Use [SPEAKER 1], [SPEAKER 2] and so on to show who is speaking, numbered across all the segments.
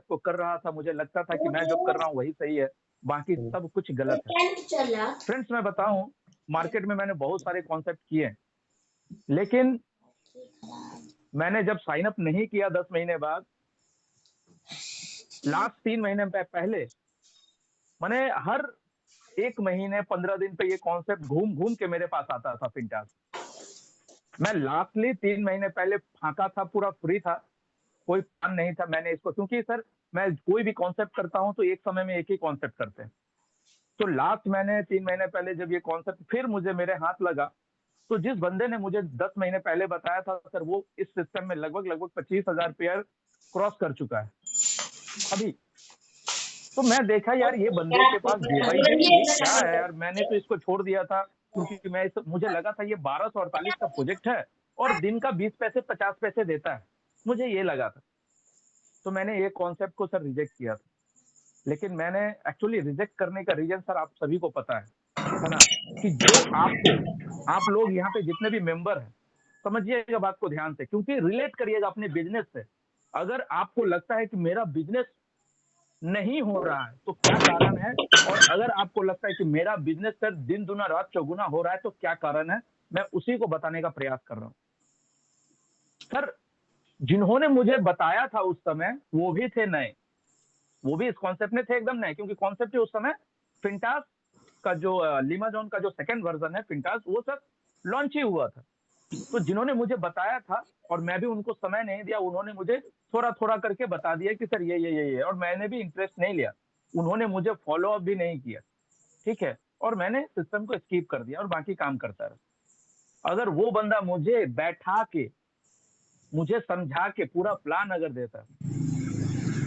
[SPEAKER 1] को कर रहा था, मुझे लगता था कि मैं जो कर रहा हूँ वही सही है, बाकी
[SPEAKER 2] हुँ।
[SPEAKER 1] सब कुछ गलत है। फ्रेंड्स मैं बताऊँ, मार्केट में मैंने बहुत सारे कॉन्सेप्ट किए हैं, लेकिन मैंने जब साइन अप नहीं किया 10 महीने बाद, लास्ट 3 महीने पहले, मैंने हर 1 महीने 15 दिन पे ये कॉन्सेप्ट घूम-घूम के मेरे पास आता था फिंटास। मैं लास्टली 3 महीने पहले फाँका था, पूरा फ्री था, कोई प्लान नहीं था। मैंने इसको, क्योंकि सर मैं कोई भी कॉन्सेप्ट करता हूँ तो एक समय में एक ही कॉन्सेप्ट करते हैं। तो लास्ट मैंने 3 महीने पहले जब ये कॉन्सेप्ट फिर मुझे मेरे हाथ लगा, तो जिस बंदे ने मुझे 10 महीने पहले बताया था सर, वो इस सिस्टम में लगभग 25,000 पेयर क्रॉस कर चुका है अभी। तो मैं देखा यार ये बंदे के पास डिवाइस है, ये क्या है यार? मैंने तो इसको छोड़ दिया था, क्योंकि मुझे लगा था ये 1248 का प्रोजेक्ट है और दिन का 20 पैसे 50 पैसे देता है, मुझे ये लगा था। तो मैंने ये कॉन्सेप्ट को सर रिजेक्ट किया था। लेकिन मैंने एक्चुअली रिजेक्ट करने का रीज़न सर आप सभी को पता है ना? कि जो आप लोग यहाँ पे जितने भी मेंबर हैं, समझिएगा बात को ध्यान से, क्योंकि रिलेट करिएगा अपने बिज़नेस से। अगर आपको लगता है कि मेरा बिज़नेस नहीं हो रहा है, तो क्या कारण है? और अगर आपको लगता है कि मेरा बिज़नेस सर दिन दुना रात चौगुना हो रहा है, तो क्या कारण है? मैं उसी को बताने का प्रयास कर रहा हूँ। सर, जिन्होंने मुझे बताया था उस समय, वो भी थे नए। वो भी इस कॉन्सेप्ट में थे एकदम नए, क्योंकि कॉन्सेप्ट ही उस समय फिंटास का जो लिमाजॉन का जो सेकंड वर्ज़न है फिंटास, वो सर लॉन्च ही हुआ था। तो जिन्होंने मुझे बताया था और मैं भी उनको समय नहीं दिया, उन्होंने मुझे थोड़ा-थोड़ा करके बता दिया कि सर ये और मैंने भी इंटरेस्ट नहीं लिया। उन्होंने मुझे फ़ॉलो अप भी नहीं किया, ठीक है? और मैंने सिस्टम को स्किप कर दिया और बाकी काम करता रहा। अगर वो बंदा मुझे बैठा के, मुझे समझा के पूरा प्लान अगर देता,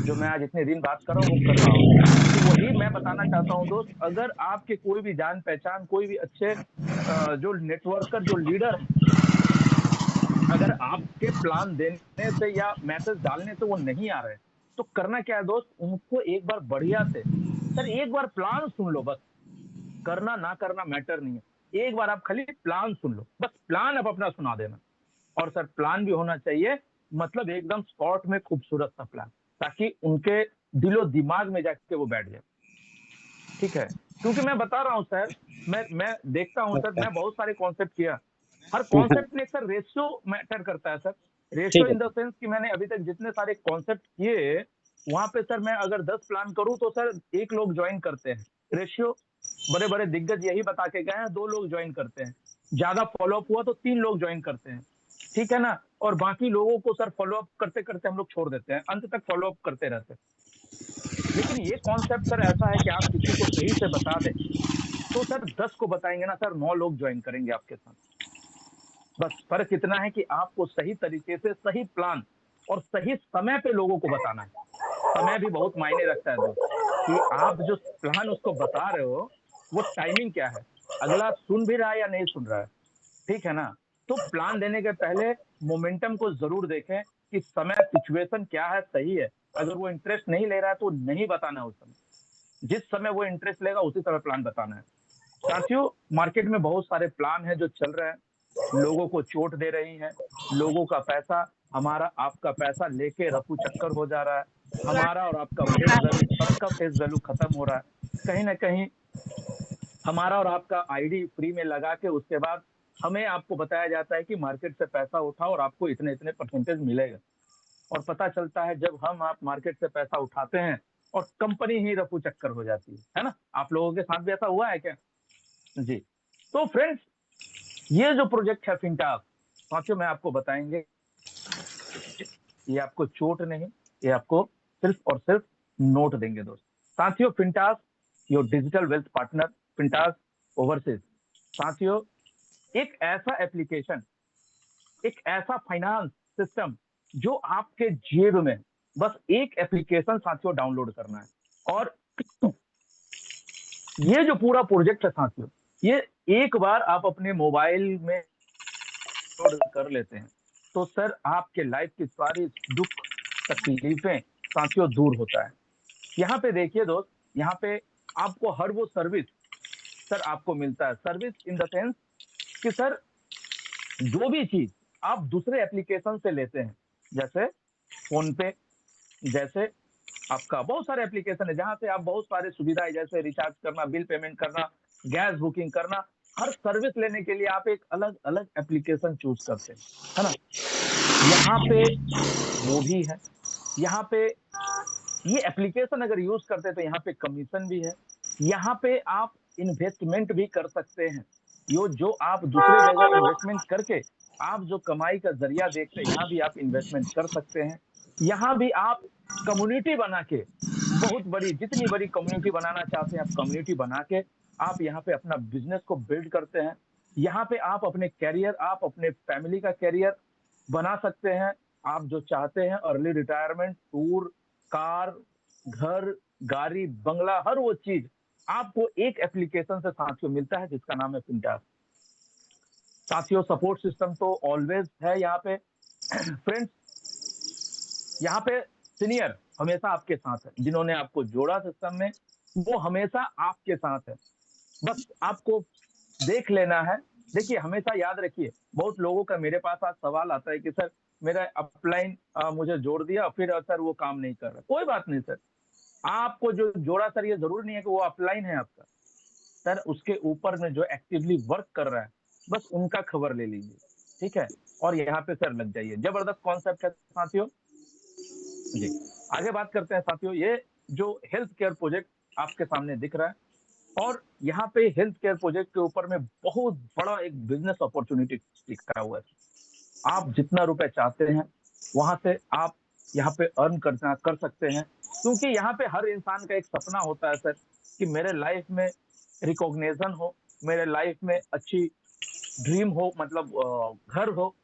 [SPEAKER 1] जो मैं आज इतने दिन बात कर रहा हूँ, वो कर रहा होता। तो वही मैं बताना चाहता हूँ दोस्त, अगर आपके कोई भी जान-पहचान, कोई भी अच्छे जो नेटवर्कर, जो लीडर हैं, अगर आपके प्लान देने से या मैसेज डालने से वो नहीं आ रहे हैं, तो करना क्या है दोस्त, उनको एक बार बढ़िया से, सर एक बार प्लान सुन लो बस, करना ना करना मैटर नहीं है। एक बार आप खाली प्लान सुन लो, बस प्लान आप अपना सुना देना। और सर प्लान भी होना चाहिए, मतलब एकदम शॉर्ट में खूबसूरत सा प्लान, ताकि उनके दिलो-दिमाग में जाके वो बैठ जाए। ठीक है? क्योंकि मैं बता रहा हूँ सर, मैं देखता हूँ सर,
[SPEAKER 2] अच्छा।
[SPEAKER 1] मैं बहुत सारे कॉन्सेप्ट किया। हर
[SPEAKER 2] हुँ, हुँ।
[SPEAKER 1] कॉन्सेप्ट में सर रेशियो मैटर करता है सर। रेशियो
[SPEAKER 2] ठीक है।
[SPEAKER 1] इन द सेंस कि मैंने अभी तक जितने सारे कॉन्सेप्ट किए, वहाँ पे सर मैं अगर 10 प्लान करूँ तो सर 1 लोग जॉइन करते हैं। रेशियो बड़े-बड़े दिग्गज यही बता के गए हैं, 2 लोग जॉइन करते हैं। ज़्यादा फ़ॉलो अप हुआ तो 3 लोग जॉइन करते हैं। ठीक है ना? और बाकी लोगों को सर फ़ॉलो अप करते-करते हम लोग छोड़ देते हैं। अंत तक फ़ॉलो अप करते रहते हैं। लेकिन ये कॉन्सेप्ट सर ऐसा है कि आप किसी को सही से बता दें, तो सर 10 को बताएँगे ना सर, 9 लोग जॉइन करेंगे आपके साथ। बस फ़र्क इतना है कि आपको सही तरीके से सही प्लान और सही समय पे लोगों को बताना है। समय भी बहुत मायने रखता है दोस्त, कि आप जो प्लान उसको बता रहे हो, वो टाइमिंग क्या है? अगला सुन भी रहा है या नहीं सुन रहा है, ठीक है ना? तो प्लान देने के पहले मोमेंटम को ज़रूर देखें कि समय सिचुएशन क्या है, सही है। अगर वो इंटरेस्ट नहीं ले रहा है तो नहीं बताना है उस समय। जिस समय वो इंटरेस्ट लेगा उसी समय प्लान बताना है। साथियों, मार्केट में बहुत सारे प्लान हैं जो चल रहे हैं, लोगों को चोट दे रही हैं, लोगों का पैसा, हमारा आपका पैसा लेके रफू-चक्कर हो जा रहा है, हमारा और आपका फेस वैल्यू, सबका फेस वैल्यू खत्म हो रहा है। कहीं न कहीं हमारा और आपका आईडी फ्री में लगा के उसके बाद हमें आपको बताया जाता है कि मार्केट से पैसा उठाओ और आपको इतने-इतने परसेंटेज मिलेगा। और पता चलता है जब हम आप मार्केट से पैसा उठाते हैं और कंपनी ही रफू-चक्कर हो जाती है ना? आप लोगों के साथ भी ऐसा हुआ है क्या? जी। तो फ्रेंड्स, ये जो प्रोजेक्ट है फिनटेक, साथियों मैं आपको बताएँगे, ये आपको चोट नहीं, ये आपको सिर्फ़ और सिर्फ़ नोट देंगे दोस्त। साथियों fintech, your digital wealth partner, fintech overseas. साथियों, एक ऐसा एप्लीकेशन, एक ऐसा फाइनेंस सिस्टम जो आपके जेब में, बस एक एप्लीकेशन साथियों डाउनलोड करना है और ये जो पूरा प्रोजेक्ट है साथियों, ये एक बार आप अपने मोबाइल में डाउनलोड कर लेते हैं, तो सर आपके लाइफ की सारी दुःख, तकलीफ़ें साथियों दूर होता है। यहाँ पे देखिए दोस्त, यहाँ पे आपको हर वो सर्विस सर आपको मिलता है। सर्विस इन द सेंस कि सर जो भी चीज़ आप दूसरे एप्लीकेशन से लेते हैं, जैसे फ़ोन पे, जैसे आपका बहुत सारे एप्लीकेशन है जहां से आप बहुत सारे सुविधाएं जैसे रिचार्ज करना, बिल पेमेंट करना, गैस बुकिंग करना, हर सर्विस लेने के लिए आप एक अलग अलग एप्लीकेशन चूज करते हैं, है ना। यहाँ पे वो भी है, यहाँ पे ये एप्लीकेशन अगर यूज करते हैं तो यहाँ पे कमीशन भी है, यहाँ पे आप इन्वेस्टमेंट भी कर सकते हैं। यो जो आप दूसरे जगह इन्वेस्टमेंट करके आप जो कमाई का जरिया देखते हैं, यहाँ भी आप इन्वेस्टमेंट कर सकते हैं। यहाँ भी आप कम्युनिटी बना के, बहुत बड़ी जितनी बड़ी कम्युनिटी बनाना चाहते हैं आप कम्युनिटी बना के आप यहाँ पे अपना बिजनेस को बिल्ड करते हैं। यहाँ पे आप अपने कैरियर, आप अपने फैमिली का कैरियर बना सकते हैं। आप जो चाहते हैं अर्ली रिटायरमेंट, टूर, कार, घर, गाड़ी, बंगला, हर वो चीज आपको एक एप्लीकेशन से साथियों मिलता है जिसका नाम है फिंटास। साथियों सपोर्ट सिस्टम तो ऑलवेज है यहाँ पे। फ्रेंड्स, यहाँ पे सीनियर हमेशा आपके साथ है, जिन्होंने आपको जोड़ा सिस्टम में वो हमेशा आपके साथ है। बस आपको देख लेना है। देखिए हमेशा याद रखिए, बहुत लोगों का मेरे पास आज सवाल आता है कि सर मेरा अपलाइन मुझे जोड़ दिया फिर सर वो काम नहीं कर रहा। कोई बात नहीं सर, आपको जो जोड़ा सर ये जरूरी नहीं है कि वो अपलाइन है आपका, सर उसके ऊपर में जो एक्टिवली वर्क कर रहा है बस उनका खबर ले लीजिए, ठीक है। और यहाँ पे सर लग जाइए। जबरदस्त कॉन्सेप्ट है साथियों जी। आगे बात करते हैं साथियों, ये जो हेल्थ केयर प्रोजेक्ट आपके सामने दिख रहा है, और यहाँ पे हेल्थ केयर प्रोजेक्ट के ऊपर में बहुत बड़ा एक बिजनेस अपॉर्चुनिटी लिखा हुआ है। आप जितना रुपए चाहते हैं वहां से आप यहाँ पे अर्न करना कर सकते हैं, क्योंकि यहाँ पे हर इंसान का एक सपना होता है सर कि मेरे लाइफ में रिकॉग्निशन हो, मेरे लाइफ में अच्छी ड्रीम हो, मतलब घर हो,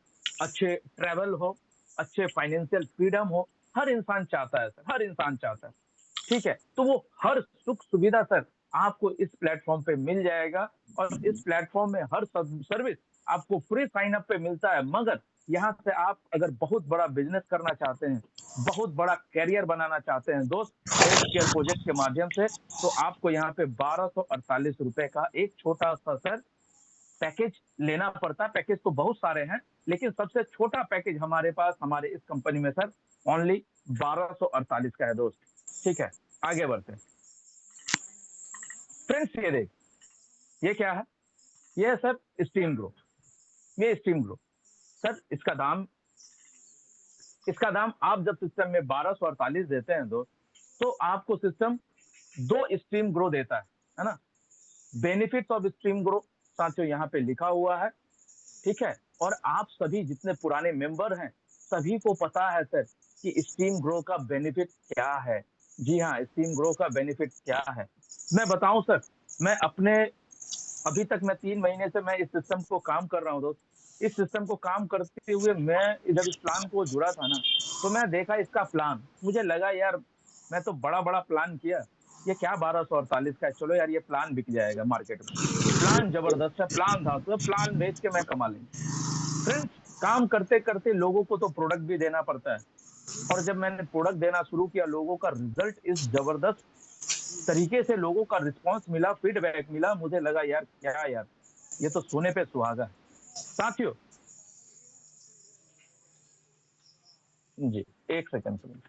[SPEAKER 1] अच्छे ट्रैवल हो, अच्छे फाइनेंशियल फ्रीडम हो। हर इंसान चाहता है सर, हर इंसान चाहता है, ठीक है। तो वो हर सुख सुविधा सर आपको इस प्लेटफॉर्म पे मिल जाएगा, और इस प्लेटफॉर्म में हर सर्विस आपको फ्री साइन अप पे मिलता है। मगर यहाँ से आप अगर बहुत बड़ा बिजनेस करना चाहते हैं, बहुत बड़ा कैरियर बनाना चाहते हैं दोस्त हेल्थ केयर प्रोजेक्ट के माध्यम से, तो आपको यहाँ पे 1248 रुपए का एक छोटा सा सर पैकेज लेना पड़ता है। पैकेज तो बहुत सारे हैं, लेकिन सबसे छोटा पैकेज हमारे पास हमारे इस कंपनी में सर ओनली 1248 का है दोस्त, ठीक है। आगे बढ़ते हैं फ्रेंड्स। ये देख, ये क्या है, ये है सर स्टीम ग्रो। ये स्टीम ग्रो सर, इसका दाम आप जब सिस्टम में 1248 देते हैं दोस्त, तो आपको सिस्टम 2 स्ट्रीम ग्रो देता है ना। बेनिफिट्स ऑफ स्ट्रीम ग्रो साथियों यहाँ पे लिखा हुआ है, ठीक है। और आप सभी जितने पुराने मेंबर हैं सभी को पता है सर कि स्टीम ग्रो का बेनिफिट क्या है। जी हाँ, स्टीम ग्रो का बेनिफिट क्या है मैं बताऊं सर। मैं अपने अभी तक मैं 3 महीने से मैं इस सिस्टम को काम कर रहा हूँ दोस्त। इस सिस्टम को काम करते हुए मैं जब इस प्लान को जुड़ा था ना, तो मैं देखा इसका प्लान, मुझे लगा यार मैं तो बड़ा बड़ा प्लान किया, ये क्या 1248 का है, चलो यार ये प्लान बिक जाएगा मार्केट में। प्लान जबरदस्त है, प्लान था तो प्लान बेच के मैं कमा लेंगे। फ्रेंड्स, काम करते करते लोगों को तो प्रोडक्ट भी देना पड़ता है, और जब मैंने प्रोडक्ट देना शुरू किया लोगों का रिजल्ट इस जबरदस्त तरीके से लोगों का रिस्पांस मिला, फीडबैक मिला, मुझे लगा यार क्या यार, ये तो सोने पे सुहागा है साथियों जी। एक सेकंड सुनिए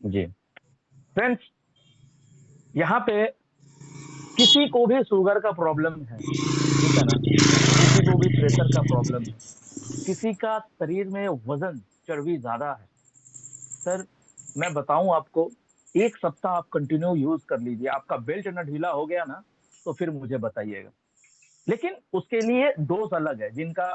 [SPEAKER 1] जी। फ्रेंड्स, यहाँ पे किसी को भी शुगर का प्रॉब्लम है, ठीक है ना, किसी को भी प्रेशर का प्रॉब्लम है, किसी का शरीर में वजन चर्बी ज्यादा है सर, मैं बताऊं आपको, 1 सप्ताह आप कंटिन्यू यूज कर लीजिए, आपका बेल्ट ना ढीला हो गया ना तो फिर मुझे बताइएगा। लेकिन उसके लिए डोज अलग है, जिनका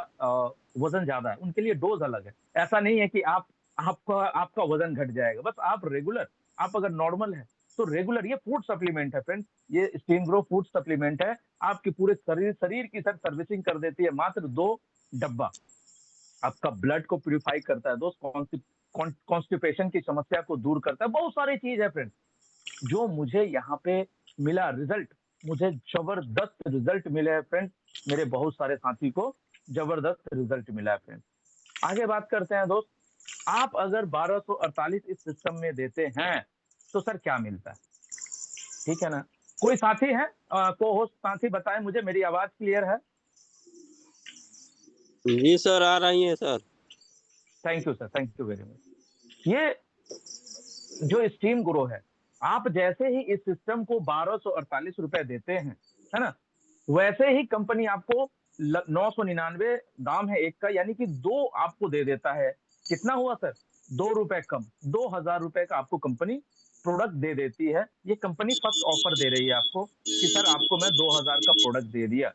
[SPEAKER 1] वजन ज्यादा है उनके लिए डोज अलग है। ऐसा नहीं है कि आपका आपका वजन घट जाएगा, बस आप रेगुलर, आप अगर नॉर्मल है तो रेगुलर, ये फूड सप्लीमेंट है फ्रेंड्स, ये स्टीम ग्रो फूड सप्लीमेंट है। आपकी पूरे शरीर शरीर की सर सर्विसिंग कर देती है मात्र 2 डब्बा। आपका ब्लड को प्यूरिफाई करता है दोस्त, कॉन्स्टिपेशन की समस्या को दूर करता है, बहुत सारी चीज है फ्रेंड्स। जो मुझे यहाँ पे मिला रिजल्ट, मुझे जबरदस्त रिजल्ट मिले हैं फ्रेंड्स, मेरे बहुत सारे साथी को जबरदस्त रिजल्ट मिला है फ्रेंड्स। आगे बात करते हैं दोस्त, आप अगर 1248 इस सिस्टम में देते हैं तो सर क्या मिलता है, ठीक है ना। कोई साथी है को होस्ट साथी बताएं मुझे, मेरी आवाज क्लियर है।
[SPEAKER 2] जी सर, आ रही है sir.
[SPEAKER 1] Thank you sir, thank you very much. ये जो स्टीम ग्रो है, आप जैसे ही इस सिस्टम को 1248 रुपए देते हैं, है ना, वैसे ही कंपनी आपको 999 दाम है एक का, यानी कि दो आपको दे देता है। कितना हुआ सर? 2 रुपए कम, 2000 रुपए का आपको कंपनी प्रोडक्ट दे देती है। ये कंपनी फर्स्ट ऑफर दे रही है आपको कि सर आपको मैं 2000 का प्रोडक्ट दे दिया,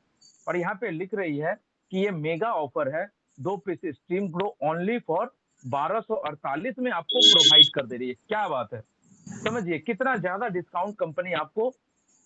[SPEAKER 1] और यहाँ पे लिख रही है कि ये मेगा ऑफर है, 2 piece steam grow only for 1248 में आपको प्रोवाइड कर दे रही है। क्या बात है, समझिए कितना ज्यादा डिस्काउंट कंपनी आपको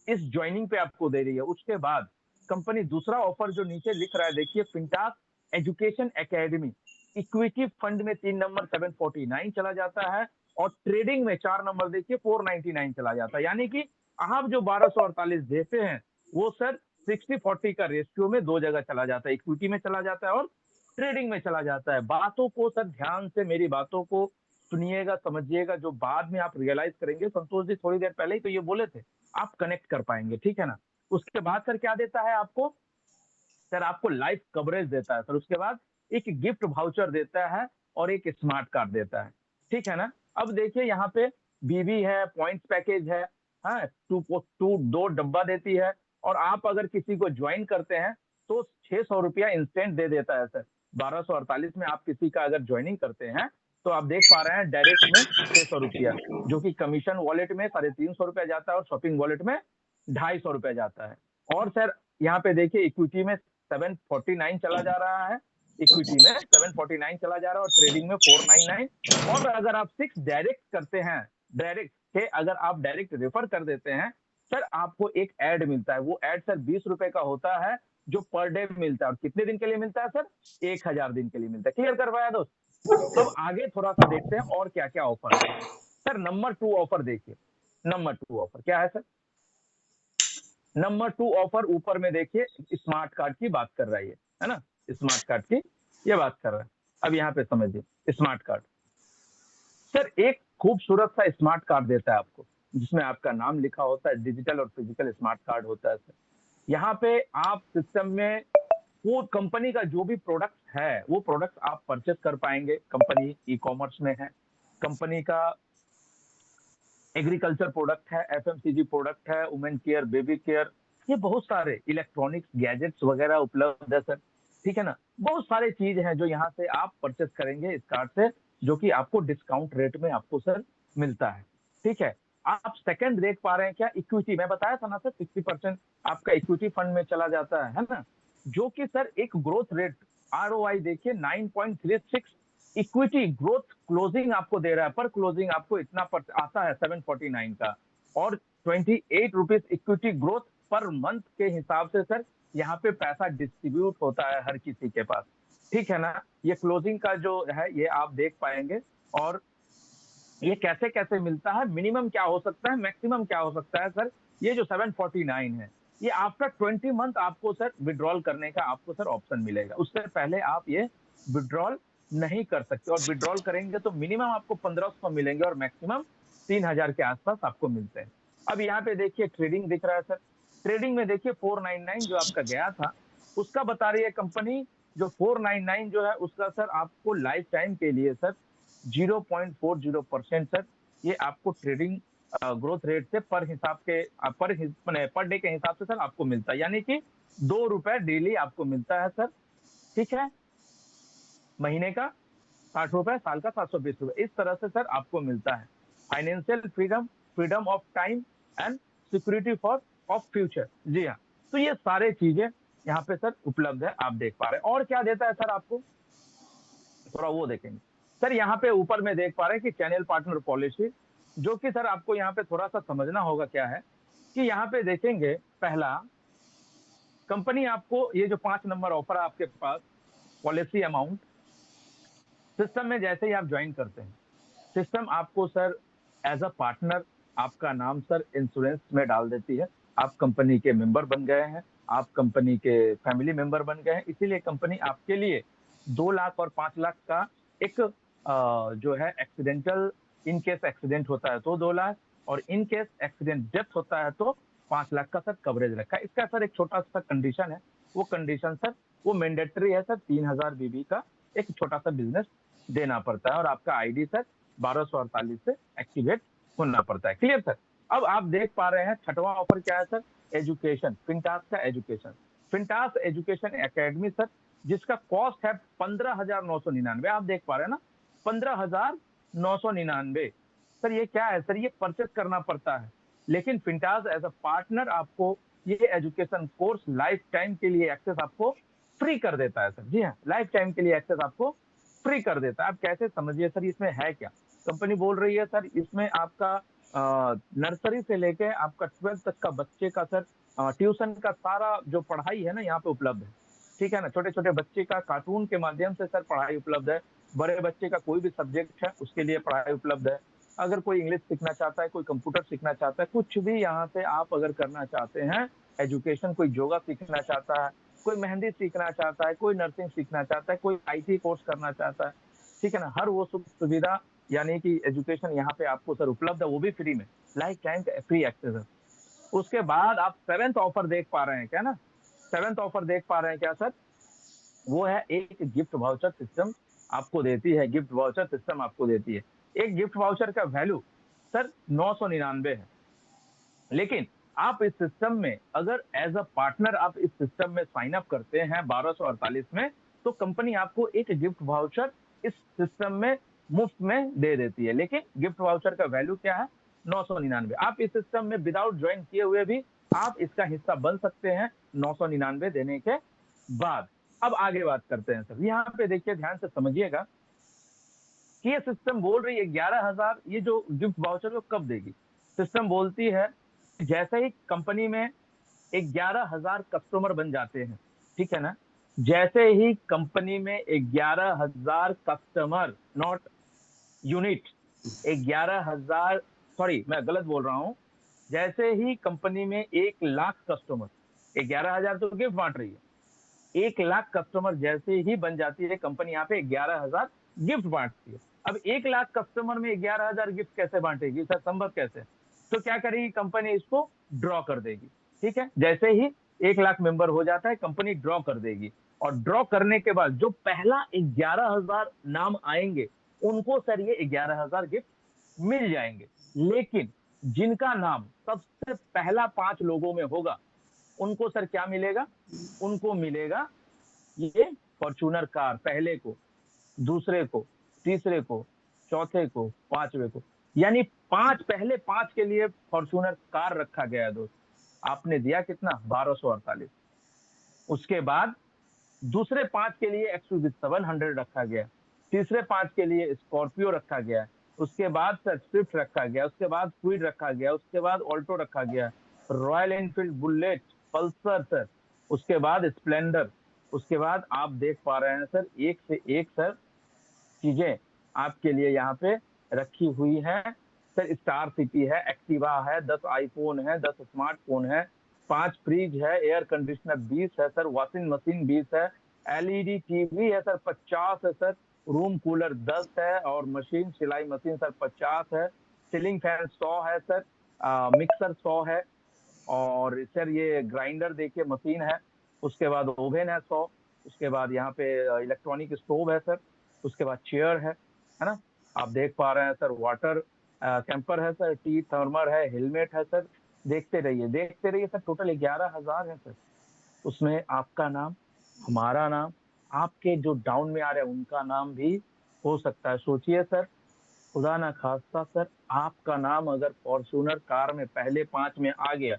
[SPEAKER 1] इस ज्वाइनिंग पे आपको दे रही है। उसके बाद कंपनी दूसरा ऑफर जो नीचे लिख रहा है, देखिए, फिंटास एजुकेशन एकेडमी, इक्विटी फंड में 3 नंबर 749 चला जाता है, और ट्रेडिंग में 4 नंबर देखिए 499 चला जाता है। यानी कि आप जो 1248 देते हैं वो सर 60-40 का रेशियो में दो जगह चला जाता है, इक्विटी में चला जाता है और ट्रेडिंग में चला जाता है। बातों को सर ध्यान से, मेरी बातों को सुनिएगा, समझिएगा, जो बाद में आप रियलाइज करेंगे। संतोष जी थोड़ी देर पहले ही तो ये बोले थे, आप कनेक्ट कर पाएंगे, ठीक है ना। उसके बाद सर क्या देता है आपको? सर आपको लाइफ कवरेज देता है सर, उसके बाद एक गिफ्ट वाउचर देता है और एक स्मार्ट कार्ड देता है, ठीक है ना। अब देखिए यहाँ पे बीबी है, पॉइंट्स पैकेज है, हाँ, टू दो डब्बा देती है, और आप अगर किसी को ज्वाइन करते हैं तो 600 रुपया इंस्टेंट दे देता है सर। 1248 में आप किसी का अगर ज्वाइनिंग करते हैं तो आप देख पा रहे हैं डायरेक्ट में 600 रुपया, जो कि कमीशन वॉलेट में 350 रुपया जाता है और शॉपिंग वॉलेट में 250 रुपया जाता है। और सर यहाँ पे देखिए इक्विटी में 749 चला जा रहा है, इक्विटी में 749 चला जा रहा है और ट्रेडिंग में 499। और अगर आप 6 डायरेक्ट करते हैं, डायरेक्ट के अगर आप डायरेक्ट रेफर कर देते हैं सर, आपको एक ऐड मिलता है। वो ऐड सर 20 रुपए का होता है, जो पर डे मिलता है। और कितने दिन के लिए मिलता है सर? 1000 दिन के लिए मिलता है। क्लियर करवाया दोस्त। अब आगे थोड़ा सा देखते हैं और क्या क्या ऑफर है। सर नंबर 2 ऑफर देखिए, नंबर 2 ऑफर क्या है सर? नंबर 2 ऑफर ऊपर में देखिए, स्मार्ट कार्ड की बात कर रही है ना, स्मार्ट कार्ड की ये बात कर रहा है। अब यहाँ पे समझिए, स्मार्ट कार्ड सर एक खूबसूरत सा स्मार्ट कार्ड देता है आपको, जिसमें आपका नाम लिखा होता है, डिजिटल और फिजिकल स्मार्ट कार्ड होता है सर। यहाँ पे आप सिस्टम में वो कंपनी का जो भी प्रोडक्ट है, वो प्रोडक्ट आप परचेस कर पाएंगे। कंपनी ई कॉमर्स में है, कंपनी का एग्रीकल्चर प्रोडक्ट है, एफएमसीजी प्रोडक्ट है, वुमेन केयर, बेबी केयर, ये बहुत सारे इलेक्ट्रॉनिक्स गैजेट्स वगैरह उपलब्ध है सर, ठीक है ना। बहुत सारे चीज हैं जो यहाँ से आप परचेस करेंगे इस कार्ड से, जो कि आपको डिस्काउंट रेट में आपको सर मिलता है, ठीक है। आप सेकंड देख पा रहे हैं क्या? इक्विटी में बताया था ना सर, 60% आपका इक्विटी फंड में चला जाता है ना, जो कि सर एक ग्रोथ रेट, आरओआई देखिए 9.36 इक्विटी ग्रोथ क्लोजिंग आपको दे रहा है। पर क्लोजिंग आपको इतना पर आता है 749 का, और 28 rupees equity growth per month के हिसाब से सर यहाँ पे पैसा डिस्ट्रीब्यूट होता है हर किसी के पास, ठीक है ना। ये क्लोजिंग का जो है ये आप देख पाएंगे। और ये कैसे कैसे मिलता है, मिनिमम क्या हो सकता है, मैक्सिमम क्या हो सकता है सर? ये जो 749 है, ये आफ्टर 20 मंथ आपको सर विड्रॉल करने का आपको सर ऑप्शन मिलेगा। उससे पहले आप ये विड्रॉल नहीं कर सकते, और विड्रॉल करेंगे तो मिनिमम आपको 1500 मिलेंगे और मैक्सिमम 3000 के आसपास आपको मिलते हैं। अब यहाँ पे देखिए ट्रेडिंग दिख रहा है सर, ट्रेडिंग में देखिए 499 जो आपका गया था, उसका बता रही है कंपनी, जो 499 जो है उसका सर आपको लाइफ टाइम के लिए सर 0.40% सर ये आपको ट्रेडिंग ग्रोथ रेट से पर हिसाब के पर डे के हिसाब से सर आपको मिलता है। यानी कि 2 रुपए डेली आपको मिलता है सर, ठीक है। महीने का 60 रुपए, साल का 720 रुपए, इस तरह से सर आपको मिलता है। Financial freedom, freedom of time and security for of future, जी हाँ। तो ये सारे चीजें यहाँ पे सर उपलब्ध है, आप देख पा रहे हैं। और क्या देता है सर आपको, थोड़ा वो देखेंगे सर। यहाँ पे ऊपर में देख पा रहे हैं कि चैनल पार्टनर पॉलिसी, जो कि सर आपको यहाँ पे थोड़ा सा समझना होगा क्या है, कि यहाँ पे देखेंगे पहला, कंपनी आपको ये जो 5 नंबर ऑफर है आपके पास, पॉलिसी अमाउंट, सिस्टम में जैसे ही आप ज्वाइन करते हैं, सिस्टम आपको सर एज अ पार्टनर आपका नाम सर इंश्योरेंस में डाल देती है। आप कंपनी के मेंबर बन गए हैं, आप कंपनी के फैमिली मेंबर बन गए हैं, इसीलिए कंपनी आपके लिए 2 लाख और 5 लाख का एक जो है एक्सीडेंटल, इन केस एक्सीडेंट होता है तो 2 लाख, और इन केस एक्सीडेंट डेथ होता है तो 5 लाख का सर कवरेज रखा है। इसका सर एक छोटा सा कंडीशन है, वो कंडीशन सर वो मैंडेटरी है सर, 3000 बीबी का एक छोटा सा बिजनेस देना पड़ता है और आपका आईडी सर 1248 से एक्टिवेट होना पड़ता है। Clear sir? अब आप देख पा रहे हैं छठवां ऑफर क्या है सर, एजुकेशन, फिनटास का एजुकेशन, फिनटास एजुकेशन एकेडमी सर, जिसका कॉस्ट है 15,999। आप देख पा रहे हैं ना, 15,999। सर ये क्या है सर, ये परचेस करना पड़ता है, लेकिन फिनटास एज अ पार्टनर आपको ये एजुकेशन कोर्स लाइफ टाइम के लिए एक्सेस आपको फ्री कर देता है सर। जी हाँ, लाइफ टाइम के लिए एक्सेस आपको फ्री कर देता है। आप कैसे समझिए सर, इसमें है क्या? कंपनी बोल रही है सर इसमें आपका नर्सरी से लेके आपका 12th तक का बच्चे का सर ट्यूशन का सारा जो पढ़ाई है ना यहाँ पे उपलब्ध है। ठीक है ना, छोटे छोटे बच्चे का कार्टून के माध्यम से सर पढ़ाई उपलब्ध है। बड़े बच्चे का कोई भी सब्जेक्ट है उसके लिए पढ़ाई उपलब्ध है। अगर कोई इंग्लिश सीखना चाहता है, कोई कंप्यूटर सीखना चाहता है, कुछ भी यहाँ से आप अगर करना चाहते हैं एजुकेशन, कोई योगा सीखना चाहता है, कोई मेहंदी सीखना चाहता है, कोई नर्सिंग सीखना चाहता है, कोई आईटी कोर्स करना चाहता है, ठीक है ना, हर वो सुख सुविधा यानी कि एजुकेशन यहाँ पे आपको सर उपलब्ध है, वो भी फ्री में, लाइफ टाइम फ्री एक्सेस है। उसके बाद आप सेवेंथ ऑफर देख पा रहे हैं क्या ना, सेवेंथ ऑफर देख पा रहे हैं क्या सर, वो है एक गिफ्ट वाउचर सिस्टम आपको देती है, गिफ्ट वाउचर सिस्टम आपको देती है। एक गिफ्ट वाउचर का वैल्यू सर 999 है, लेकिन आप इस सिस्टम में अगर एज अ पार्टनर आप इस सिस्टम में साइन अप करते हैं 1248 में, तो कंपनी आपको एक गिफ्ट वाउचर इस सिस्टम में मुफ्त में दे देती है। लेकिन गिफ्ट वाउचर का वैल्यू क्या है, 999। आप इस सिस्टम में विदाउट ज्वाइन किए हुए भी आप इसका हिस्सा बन सकते हैं 999 देने के बाद। अब आगे बात करते हैं सर, यहाँ पे देखिए ध्यान से समझिएगा कि ये सिस्टम बोल रही है 11,000 ये जो गिफ्ट वाउचर को कब देगी। सिस्टम बोलती है जैसे ही कंपनी में 11,000 कस्टमर बन जाते हैं, ठीक है ना, जैसे ही कंपनी में 11,000 कस्टमर, नॉट यूनिट, 11,000, सॉरी मैं गलत बोल रहा हूं, जैसे ही कंपनी में 1 लाख कस्टमर, 11,000 तो गिफ्ट बांट रही है, 1 लाख कस्टमर जैसे ही बन जाती है कंपनी यहाँ पे 11,000 गिफ्ट बांटती है। अब 1 लाख कस्टमर में 11,000 गिफ्ट कैसे बांटेगी सर, संभव कैसे? तो क्या करेगी कंपनी, इसको ड्रॉ कर देगी। ठीक है, जैसे ही 1 लाख मेंबर हो जाता है कंपनी ड्रॉ कर देगी, और ड्रॉ करने के बाद जो पहला 11,000 नाम आएंगे उनको सर ये 11,000 गिफ्ट मिल जाएंगे। लेकिन जिनका नाम सबसे पहला 5 लोगों में होगा उनको सर क्या मिलेगा, उनको मिलेगा ये फॉर्च्यूनर कार, पहले को, दूसरे को, तीसरे को, चौथे को, पांचवे को, यानी पहले पांच के लिए फॉर्च्यूनर कार रखा गया है दोस्त। आपने दिया कितना, 1248। उसके बाद दूसरे 5 के लिए एक्सयूवी 700 रखा गया, तीसरे 5 के लिए स्कॉर्पियो रखा गया, उसके बाद सर स्विफ्ट रखा गया, उसके बाद क्विड रखा गया, उसके बाद ऑल्टो रखा गया, royal Enfield bullet, Pulsar sir, उसके बाद स्प्लेंडर, उसके बाद आप देख पा रहे हैं सर एक से एक सर चीजें आपके लिए यहाँ पे रखी हुई हैं सर। स्टार सिटी है, एक्टिवा है, 10 आईफोन है, 10 स्मार्टफोन है, 5 फ्रिज है, एयर कंडीशनर 20 है सर, वॉशिंग मशीन 20 है, एलईडी टीवी है सर 50 है सर, रूम कूलर 10 है, और मशीन सिलाई मशीन सर 50 है, सीलिंग फैन 100 है सर, मिक्सर 100 है, और सर ये ग्राइंडर देखिए मशीन है, उसके बाद ओवन है 100, उसके बाद यहाँ पे इलेक्ट्रॉनिक स्टोव है सर, उसके बाद चेयर है ना, आप देख पा रहे हैं सर वाटर कैंपर है सर, टी थर्मर है, हेलमेट है सर। देखते रहिए देखते रहिए सर, टोटल 11,000 है सर। उसमें आपका नाम, हमारा नाम, आपके जो डाउन में आ रहे हैं उनका नाम भी हो सकता है। सोचिए सर, खुदा ना खास्ता सर आपका नाम अगर फॉर्च्यूनर कार में पहले 5 में आ गया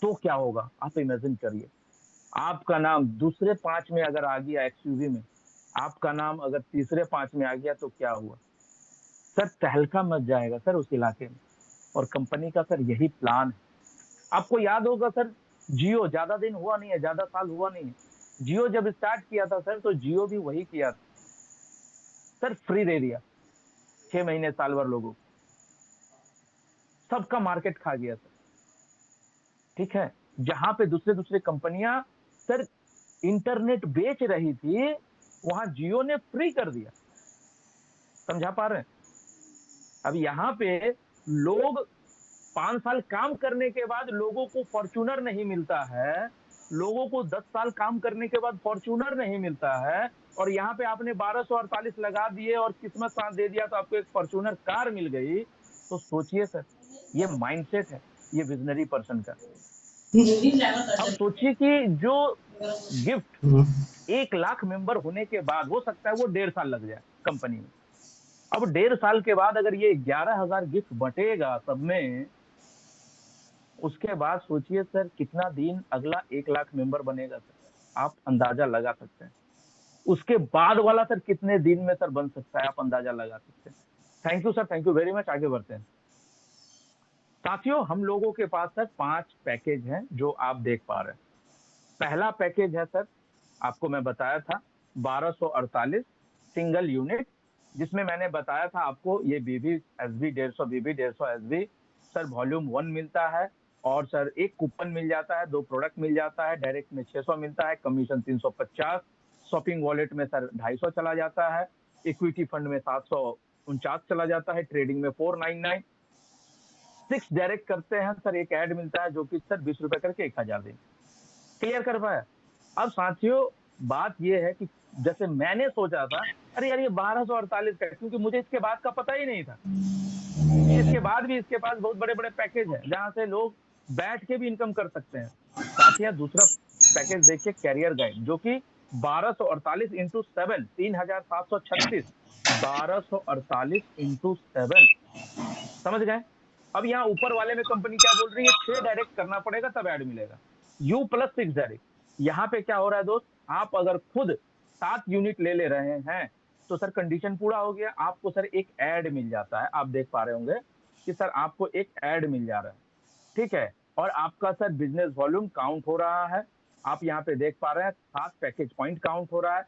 [SPEAKER 1] तो क्या होगा, आप इमेजिन करिए। आपका नाम दूसरे 5 में अगर आ गया एक्सयूवी में, आपका नाम अगर तीसरे 5 में आ गया तो क्या हुआ सर, तहलका मच जाएगा सर उस इलाके में। और कंपनी का सर यही प्लान है। आपको याद होगा सर, जियो ज्यादा दिन हुआ नहीं है, ज्यादा साल हुआ नहीं है, जियो जब स्टार्ट किया था सर तो जियो भी वही किया था सर, फ्री दे दिया 6 महीने साल भर लोगों को, सबका मार्केट खा गया सर। ठीक है, जहां पे दूसरे दूसरे कंपनियां सर इंटरनेट बेच रही थी वहां जियो ने फ्री कर दिया। समझा पा रहे हैं? अब यहाँ पे लोग 5 साल काम करने के बाद लोगों को फॉर्च्यूनर नहीं मिलता है, लोगों को 10 साल काम करने के बाद फॉर्च्यूनर नहीं मिलता है, और यहाँ पे आपने 1248 लगा दिए और किस्मत साथ दे दिया तो आपको एक फॉर्च्यूनर कार मिल गई। तो सोचिए सर, ये माइंडसेट है ये विजनरी पर्सन का। अब सोचिए कि जो गिफ्ट 1 लाख मेंबर होने के बाद हो सकता है वो 1.5 साल लग जाए कंपनी में। अब 1.5 साल के बाद अगर ये 11,000 गिफ्ट बटेगा सब में, उसके बाद सोचिए सर कितना दिन अगला 1 लाख मेंबर बनेगा सर, आप अंदाजा लगा सकते हैं। उसके बाद वाला सर कितने दिन में सर बन सकता है, आप अंदाजा लगा सकते हैं। Thank you sir, thank you very much. आगे बढ़ते हैं साथियों, हम लोगों के पास सर 5 पैकेज हैं जो आप देख पा रहे हैं। पहला पैकेज है सर, आपको मैं बताया था 1248 सिंगल यूनिट, जिसमें मैंने बताया था आपको ये बीबी एसबी 150 बीबी 150 एसबी सर वॉल्यूम 1 मिलता है। और सर एक कूपन मिल जाता है, 2 प्रोडक्ट मिल जाता है, डायरेक्ट में 600 मिलता है, कमीशन 350, शॉपिंग वॉलेट में सर 250 चला जाता है, इक्विटी फंड में 749 चला जाता है, ट्रेडिंग में 499, 6 डायरेक्ट करते हैं सर एक ऐड मिलता है जो कि सर 20 रुपए करके 1000 देंगे। क्लियर कर पाया? अब साथियों बात ये है कि जैसे मैंने सोचा था, अरे यार ये 1248 का है, क्योंकि मुझे इसके बाद का पता ही नहीं था कि इसके बाद भी इसके पास बहुत बड़े बड़े पैकेज हैं जहां से लोग बैठ के भी इनकम कर सकते हैं। साथियों दूसरा पैकेज देखिए, कैरियर गाइड, जो कि 1248 × 7, 3736, 1248 × 7, समझ गए? अब यहाँ ऊपर वाले में कंपनी क्या बोल रही है, 6 डायरेक्ट करना पड़ेगा तब ऐड मिलेगा, यू प्लस 6 डायरेक्ट। यहाँ पे क्या हो रहा है दोस्त, आप अगर खुद 7 यूनिट ले रहे हैं तो सर कंडीशन पूरा हो गया, आपको सर एक ऐड मिल जाता है। आप देख पा रहे होंगे कि सर आपको एक ऐड मिल जा रहा है, ठीक है। और आपका सर बिजनेस वॉल्यूम काउंट हो रहा है, आप यहाँ पे देख पा रहे हैं 7 पैकेज पॉइंट काउंट हो रहा है,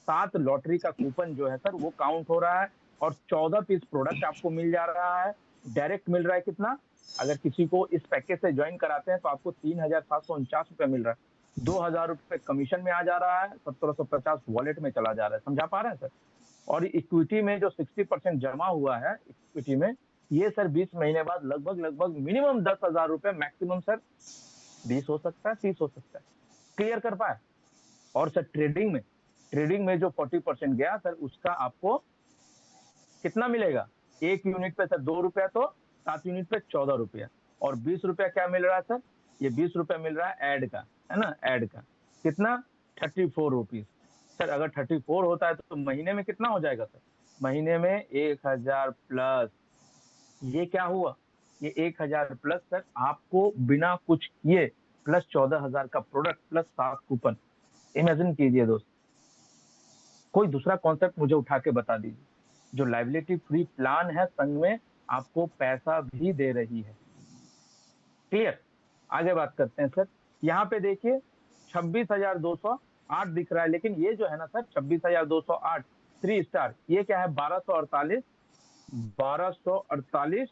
[SPEAKER 1] 7 लॉटरी का कूपन जो है सर वो काउंट हो रहा है, और 14 पीस प्रोडक्ट आपको मिल जा रहा है। डायरेक्ट मिल रहा है कितना, अगर किसी को इस पैकेज से ज्वाइन कराते हैं तो आपको 3,749 रुपए मिल रहा है, 2,000 रुपए कमीशन में आ जा रहा है, 1,750 वॉलेट में चला जा रहा है। समझा पा रहे हैं सर? और इक्विटी में जो 60% जमा हुआ है इक्विटी में, ये सर 20 महीने बाद लगभग लगभग मिनिमम 10,000 रुपए, मैक्सिमम सर 20 हो सकता है, 30 हो सकता है। क्लियर कर पाए? और सर ट्रेडिंग में जो 40% गया सर, उसका आपको कितना मिलेगा, एक यूनिट पे सर 2 रुपया, तो 7 यूनिट पे 14 रुपया, और 20 रुपया क्या मिल रहा है सर, ये 20 रुपया मिल रहा है ऐड का, है ना, ऐड का कितना, 34 रुपीज। सर अगर 34 होता है तो महीने में कितना हो जाएगा सर, महीने में 1,000 प्लस, ये क्या हुआ, ये 1,000 प्लस सर आपको बिना कुछ किए, प्लस 14,000 का प्रोडक्ट, प्लस 7 कूपन। इमेजिन कीजिए दोस्त, कोई दूसरा कॉन्सेप्ट मुझे उठा के बता दीजिए जो लाइबिलिटी फ्री प्लान है, संग में आपको पैसा भी दे रही है। क्लियर? आगे बात करते हैं सर, यहाँ पे देखिए 26,208 दिख रहा है, लेकिन ये जो है ना सर 26,208 3 स्टार, ये क्या है, 1248, 1248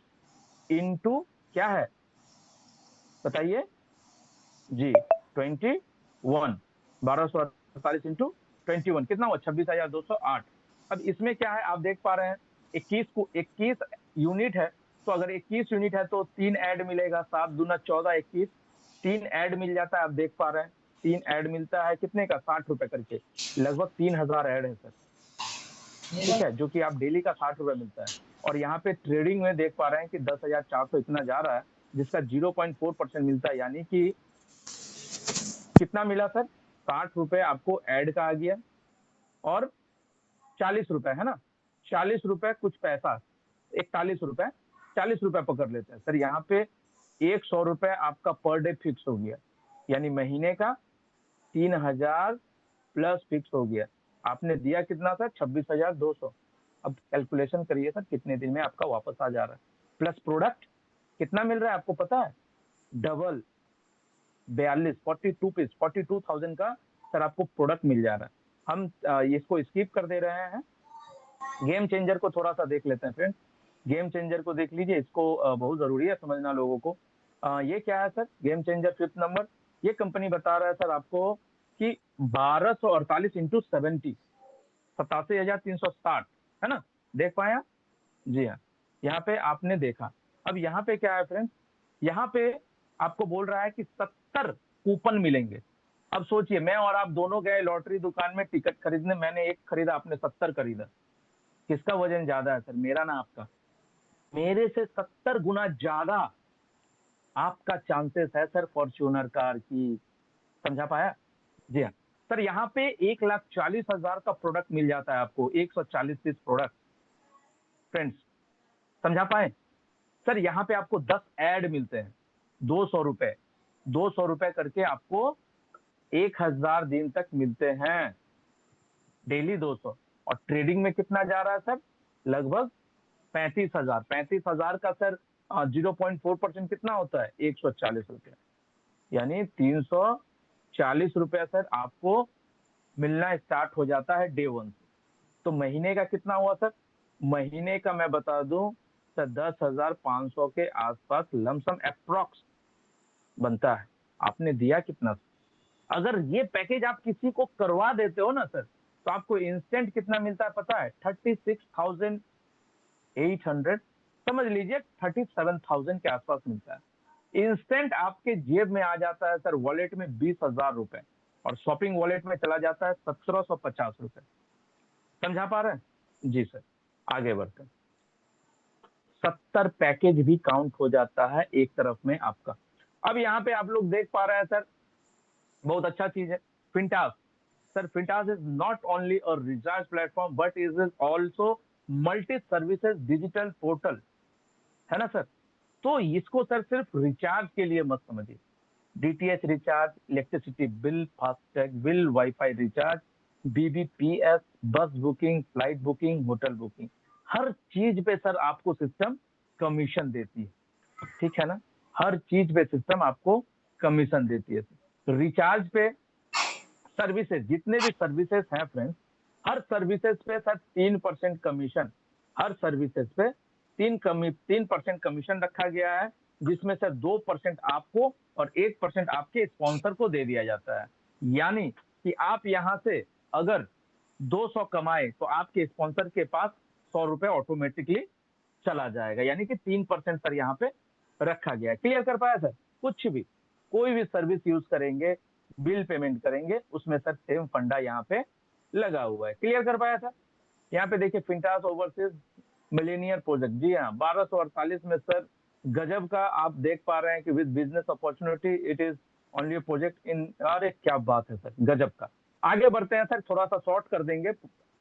[SPEAKER 1] इंटू क्या है बताइए जी, 21, 1248 इंटू 21 कितना हुआ, 26,208। अब इसमें क्या है, आप देख पा रहे हैं 21 यूनिट है, तो अगर 21 यूनिट है तो 3 ऐड मिलेगा, 7 दूना 14, 21, 3 ऐड मिल जाता है। आप देख पा रहे हैं 3 ऐड मिलता है कितने का, 60 रुपए करके, लगभग 3,000 ऐड है सर, ठीक है, जो कि आप डेली का 60 रुपए मिलता है। और यहाँ पे ट्रेडिंग में देख पा रहे हैं कि 10,400 इतना जा रहा है, जिसका 0.4% मिलता है, यानी कि कितना मिला सर, 60 रुपए आपको ऐड का आ गया, और 40 रुपए, है ना, 40 रुपए कुछ पैसा, 41 रुपए, 40 रुपए पकड़ लेते हैं सर, यहाँ पे 100 रुपए आपका पर डे फिक्स हो गया, यानी महीने का 3,000 प्लस फिक्स हो गया। आपने दिया कितना सर, 26,200। अब कैलकुलेशन करिए सर कितने दिन में आपका वापस आ जा रहा है, प्लस प्रोडक्ट कितना मिल रहा है आपको पता है, डबल 42, 42 पीस, 42,000 का सर आपको प्रोडक्ट मिल जा रहा है। हम इसको स्किप कर दे रहे हैं, गेम चेंजर को थोड़ा सा देख लेते हैं फ्रेंड्स। गेम चेंजर को देख लीजिए, इसको बहुत जरूरी है समझना लोगों को। ये क्या है sir, game changer 5th number, ये कंपनी बता रहा है सर आपको कि 1248 इंटू 70, 87,360, है ना, देख पाए आप? जी हाँ, यहाँ पे आपने देखा। अब यहाँ पे क्या है फ्रेंड्स, यहाँ पे आपको बोल रहा है कि 70 कूपन मिलेंगे, अब सोचिए, मैं और आप दोनों गए लॉटरी दुकान में टिकट खरीदने, मैंने एक खरीदा, आपने 70 खरीदा, किसका वजन ज्यादा है सर, मेरा ना आपका? मेरे से 70 गुना ज्यादा आपका चांसेस है सर फॉर्च्यूनर कार की। समझा पाया? जी हाँ सर, यहाँ पे 1,40,000 का प्रोडक्ट मिल जाता है आपको, 140 पीस प्रोडक्ट फ्रेंड्स। समझा पाए सर? यहाँ पे आपको 10 ऐड मिलते हैं, 200 रुपए, 200 रुपए करके आपको 1,000 दिन तक मिलते हैं, डेली 200। और ट्रेडिंग में कितना जा रहा है सर? लगभग 35,000। 35,000 का सर 0.4% कितना होता है? 140 रुपया, यानी 340 रुपया सर आपको मिलना स्टार्ट हो जाता है डे वन से। तो महीने का कितना हुआ सर? महीने का मैं बता दूं सर, 10,500 के आसपास लमसम अप्रोक्स बनता है। आपने दिया कितना? अगर ये पैकेज आप किसी को करवा देते हो ना सर, तो आपको इंस्टेंट कितना मिलता है पता है? 36,800, समझ लीजिए 37,000 के आसपास मिलता है। इंस्टेंट आपके जेब में आ जाता है सर, वॉलेट में 20,000 रुपए, और शॉपिंग वॉलेट में चला जाता है 1,750 रुपए। समझा पा रहे हैं? जी सर, आगे बढ़ते हैं। 70 पैकेज भी काउंट हो जाता है एक तरफ में आपका। अब यहाँ पे आप लोग देख पा रहे हैं सर, बहुत अच्छा चीज है Fintas. Sir Fintas is not only a recharge platform but is also multi services digital portal, है ना सर? तो इसको सर सिर्फ रिचार्ज के लिए मत समझिए। DTH recharge, electricity bill, FASTag bill, wifi recharge, BBPS, bus booking, flight booking, hotel booking, हर चीज पे सर आपको सिस्टम कमीशन देती है, ठीक है ना? हर चीज पे सिस्टम आपको कमीशन देती है। रिचार्ज पे सर्विसेज, जितने भी सर्विसेज हैं फ्रेंड्स, हर सर्विसेज पे सर 3% कमीशन, हर सर्विसेज पे 3% कमीशन रखा गया है, जिसमें से 2% आपको और 1% आपके स्पॉन्सर को दे दिया जाता है। यानी कि आप यहाँ से अगर 200 कमाए तो आपके स्पॉन्सर के पास 100 रुपए ऑटोमेटिकली चला जाएगा, यानी कि 3% सर यहाँ पे रखा गया है। क्लियर कर पाया सर? कुछ भी, कोई भी सर्विस यूज करेंगे, बिल पेमेंट करेंगे, उसमें सर सेम फंडा यहाँ पे लगा हुआ है। क्लियर कर पाया सर? यहाँ पे देखिए, फिंटास ओवरसीज मिलेनियर प्रोजेक्ट, जी हाँ, 1248 में सर गजब का आप देख पा रहे हैं कि with business opportunity it is only project in, अरे क्या बात है सर, गजब का। आगे बढ़ते हैं सर, थोड़ा सा शॉर्ट कर देंगे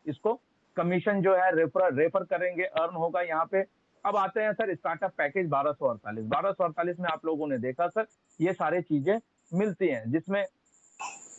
[SPEAKER 1] इसको। कमीशन जो है रेफर रेफर करेंगे, अर्न होगा यहाँ पे। अब आते हैं सर स्टार्टअप पैकेज 1248। 1248 में आप लोगों ने देखा सर, ये सारी चीजें मिलती हैं, जिसमें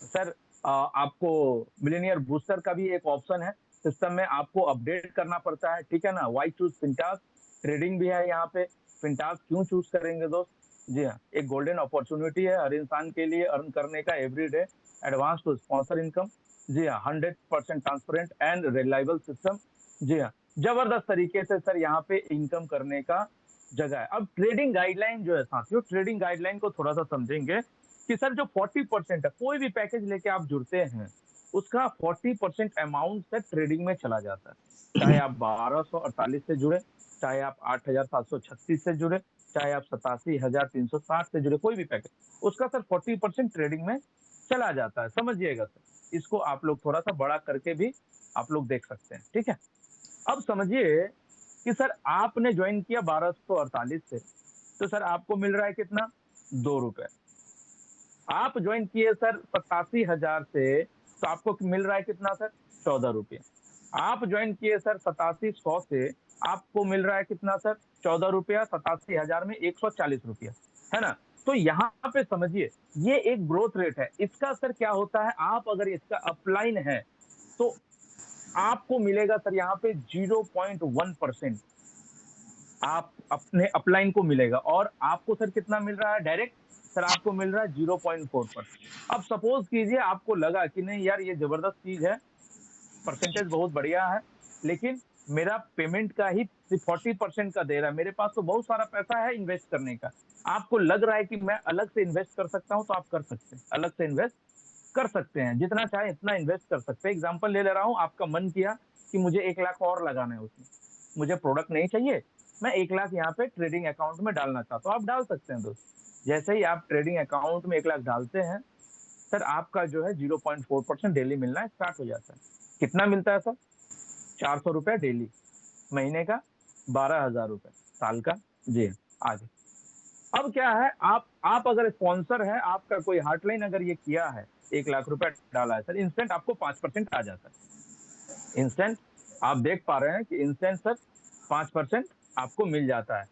[SPEAKER 1] सर आपको मिलेनियर बूस्टर का भी एक ऑप्शन है, सिस्टम में आपको अपडेट करना पड़ता है, ठीक है ना? वाई चूज फिंटास, ट्रेडिंग भी है यहाँ पे। फिंटास क्यों चूज करेंगे दोस्त? जी हाँ, एक गोल्डन अपॉर्चुनिटी है हर इंसान के लिए अर्न करने का every day, advance to sponsor income. जी हाँ, 100% ट्रांसपेरेंट एंड रिलायबल सिस्टम। जी हाँ, जबरदस्त तरीके से सर यहाँ पे इनकम करने का जगह है। अब ट्रेडिंग गाइडलाइन जो है साथियों, ट्रेडिंग गाइडलाइन को थोड़ा सा समझेंगे कि सर जो 40% है, कोई भी पैकेज लेके आप जुड़ते हैं, उसका 40% अमाउंट सर ट्रेडिंग में चला जाता है। चाहे आप 1248 से जुड़े, चाहे आप 8,736 से जुड़े, चाहे आप 87,360 से जुड़े, कोई भी पैकेज, उसका सर 40% ट्रेडिंग में चला जाता है। समझिएगा सर, इसको आप लोग थोड़ा सा बड़ा करके भी आप लोग देख सकते हैं, ठीक है? अब समझिए कि सर आपने ज्वाइन किया 1248 से, तो सर आपको मिल रहा है कितना? 2 रुपए। आप ज्वाइन किए सर 87,000 से, तो आपको मिल रहा है कितना सर? 14 रुपये। आप ज्वाइन किए सर 87,100 से, आपको मिल रहा है कितना सर? 14 रुपया। 87,000 में 140 रुपया, है ना? तो यहाँ पे समझिए, ये एक ग्रोथ रेट है। इसका सर क्या होता है, आप अगर इसका अपलाइन है तो आपको मिलेगा सर यहाँ पे 0.1%, आप अपने अपलाइन को मिलेगा। और आपको सर कितना मिल रहा है डायरेक्ट? सर आपको मिल रहा है 0.4%। अब सपोज कीजिए आपको लगा कि नहीं यार, ये जबरदस्त चीज है, परसेंटेज बहुत बढ़िया है, लेकिन मेरा पेमेंट का ही 40% का दे रहा है, मेरे पास तो बहुत सारा पैसा है इन्वेस्ट करने का। आपको लग रहा है कि मैं अलग से इन्वेस्ट कर सकता हूं, तो आप कर सकते हैं, अलग से इन्वेस्ट कर सकते हैं, जितना चाहे इतना इन्वेस्ट कर सकते हैं। एग्जाम्पल ले ले रहा हूं, आपका मन किया कि मुझे 1 लाख और लगाना है उसमें, मुझे प्रोडक्ट नहीं चाहिए, मैं 1 लाख यहाँ पे ट्रेडिंग अकाउंट में डालना चाहता हूँ, आप डाल सकते हैं दोस्त। जैसे ही आप ट्रेडिंग अकाउंट में 1 लाख डालते हैं, सर आपका जो है 0.4% डेली मिलना स्टार्ट हो जाता है। कितना मिलता है सर? 400 रुपया डेली, महीने का 12,000 रुपए, साल का। जी हाँ, आगे। अब क्या है, आप अगर स्पॉन्सर है, आपका कोई हार्टलाइन अगर ये किया है, 1 लाख रुपया डाला है सर, इंस्टेंट आपको 5% आ जाता है। इंस्टेंट आप देख पा रहे हैं कि इंस्टेंट सर 5% आपको मिल जाता है।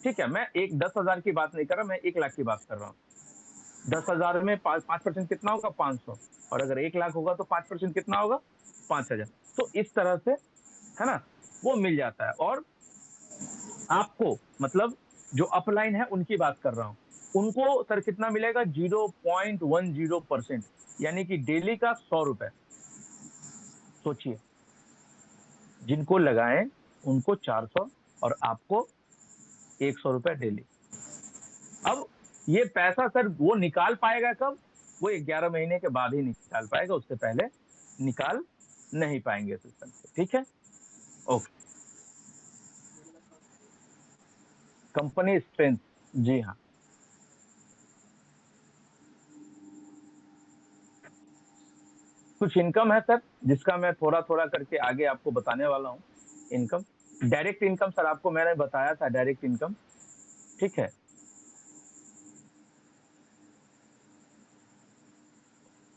[SPEAKER 1] ठीक है, मैं एक 10,000 की बात नहीं कर रहा, मैं 1 लाख की बात कर रहा हूँ। 10,000 में 5% कितना होगा? 500। और अगर 1 लाख होगा तो 5% कितना होगा? 5,000। तो इस तरह से, है ना, वो मिल जाता है। और आपको मतलब जो अपलाइन है उनकी बात कर रहा हूं, उनको सर कितना मिलेगा? 0.10%, यानी कि डेली का 100 रुपए। सोचिए, जिनको लगाएं उनको 400 और आपको 100 रुपए डेली। अब ये पैसा सर वो निकाल पाएगा कब? वो 11 महीने के बाद ही निकाल पाएगा, उससे पहले निकाल नहीं पाएंगे सिस्टम से। ठीक है, ओके। कंपनी स्ट्रेंथ, जी हाँ, कुछ इनकम है सर जिसका मैं थोड़ा थोड़ा करके आगे आपको बताने वाला हूँ। इनकम, डायरेक्ट इनकम सर आपको मैंने बताया था, डायरेक्ट इनकम। ठीक है,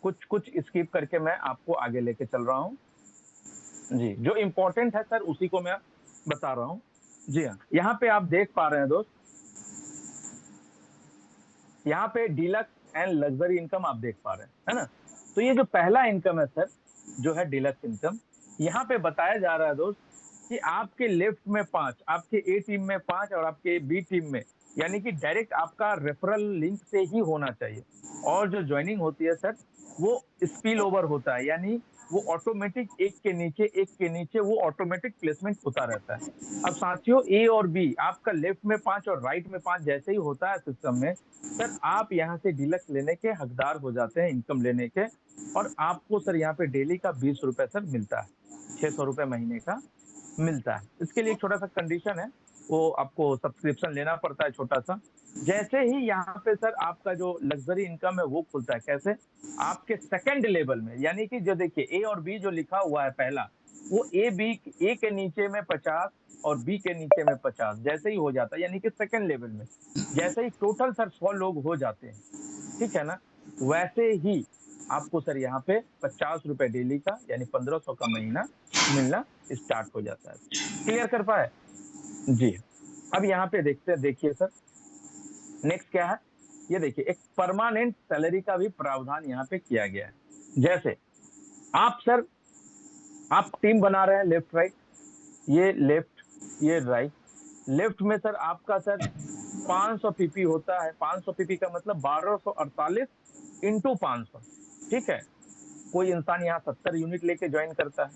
[SPEAKER 1] कुछ कुछ स्किप करके मैं आपको आगे लेके चल रहा हूँ। जी, जो इंपॉर्टेंट है सर उसी को मैं बता रहा हूँ। जी हाँ, यहाँ पे आप देख पा रहे हैं दोस्त, यहाँ पे डीलक्स एंड लग्जरी इनकम आप देख पा रहे हैं, है ना। तो ये जो पहला इनकम है सर, जो है डीलक्स इनकम, यहाँ पे बताया जा रहा है दोस्त कि आपके लेफ्ट में 5, आपके ए टीम में 5 और आपके बी टीम में, यानी कि डायरेक्ट आपका रेफरल लिंक से ही होना चाहिए। और जो ज्वाइनिंग होती है सर, वो स्पिल ओवर होता है, यानी वो ऑटोमेटिक एक के नीचे वो ऑटोमेटिक प्लेसमेंट होता रहता है। अब साथियों, ए और बी, आपका लेफ्ट में 5 और राइट में 5 जैसे ही होता है सिस्टम में, सर आप यहाँ से डीलक्स लेने के हकदार हो जाते हैं, इनकम लेने के। और आपको सर यहाँ पे डेली का 20 रुपए सर मिलता है, 600 रुपए महीने का मिलता है। इसके लिए एक छोटा सा कंडीशन है, वो आपको सब्सक्रिप्शन लेना पड़ता है छोटा सा। जैसे ही यहाँ पे सर आपका जो लग्जरी इनकम है वो खुलता है, कैसे? आपके सेकंड लेवल में, यानी कि जो देखिए ए और बी जो लिखा हुआ है पहला, वो ए के नीचे में 50 और बी के नीचे में 50 जैसे ही हो जाता है, यानी कि सेकंड लेवल में जैसे ही टोटल सर 100 लोग हो जाते हैं, ठीक है ना, वैसे ही आपको सर यहाँ पे 50 रुपए डेली का, यानी 1,500 का महीना मिलना स्टार्ट हो जाता है। क्लियर कर पाए? जी। अब यहाँ पे देखते हैं, देखिए सर नेक्स्ट क्या है, ये देखिए एक परमानेंट सैलरी का भी प्रावधान यहाँ पे किया गया है। जैसे आप सर, आप टीम बना रहे हैं लेफ्ट राइट, ये लेफ्ट ये राइट। लेफ्ट में सर आपका सर 500 पीपी होता है, 500 पीपी का मतलब 1248 इंटू 500। ठीक है, कोई इंसान यहाँ 70 यूनिट लेके ज्वाइन करता है,